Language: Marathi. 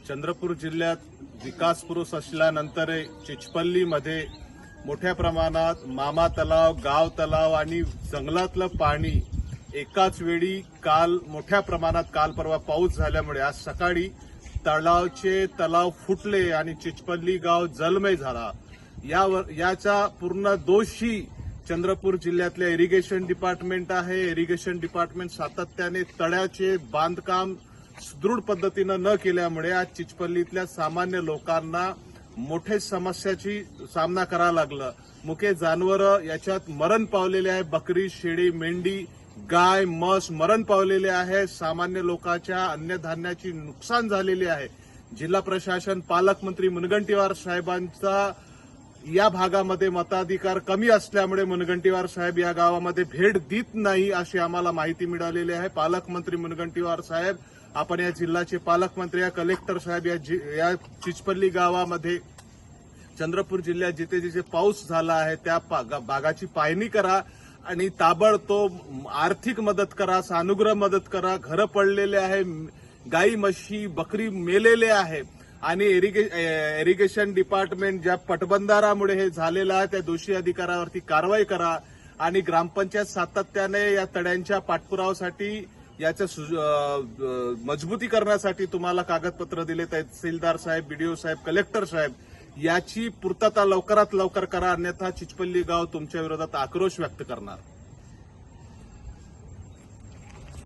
चंद्रपूर जिल्ह्यात विकास पुरुष असल्यानंतर चिचपल्लीमध्ये मोठ्या प्रमाणात मामा तलाव, गाव तलाव आणि जंगलातलं पाणी एकाच वेळी काल मोठ्या प्रमाणात काल परवा पाऊस झाल्यामुळे आज सकाळी तलाव फुटले आणि चिचपल्ली गाव जलमय झाला। याचा पूर्ण दोषी चंद्रपूर जिल्ह्यातल्या इरिगेशन डिपार्टमेंट आहे। इरिगेशन डिपार्टमेंट सातत्याने तळ्याचे बांधकाम सुदृढ पद्धतीनं न केल्यामुळे आज चिचपल्लीतल्या सामान्य लोकांना मोठे समस्याची सामना करावा लागला। मुके जनावरं याच्यात मरण पावलेले आहे। बकरी, शेळी, मेंढी, गाय, म्हस मरण पावलेले आहे। सामान्य लोकांच्या अन्नधान्याची नुकसान झालेली आहे। जिल्हा प्रशासन, पालकमंत्री मुनगंटीवार साहेबांचा या भागामध्ये मताधिकार कमी असल्यामुळे मुनगंटीवार साहेब या गावामध्ये भेट देत नाही अशी आम्हाला माहिती मिळालेली आहे। पालकमंत्री मुनगंटीवार साहेब, आपण या जिल्ह्याचे पालकमंत्री, या कलेक्टर साहेब या चिचपल्ली गावामध्ये चंद्रपूर जिल्ह्यात जिथे जिथे पाऊस झाला आहे त्या भागाची पाहणी करा आणि ताबडतोब आर्थिक मदत करा, सानुग्रह मदत करा। घरं पडलेले आहे, गाई, म्हशी, बकरी मेलेले आहे आणि इरिगेशन डिपार्टमेंट ज्या पटबंधारामुळे हे झालेलं आहे त्या दोषी अधिकाऱ्यावरती कारवाई करा आणि ग्रामपंचायत सातत्याने या तड्यांच्या पाठपुराव्यासाठी याचं मजबूतीकरणासाठी तुम्हाला कागदपत्र दिले। तहसीलदार साहेब, बीडीओ साहेब, कलेक्टर साहेब याची पूर्तता लवकरात लवकर करा, अन्यथा चिचपल्ली गाव तुमच्या विरोधात आक्रोश व्यक्त करणार।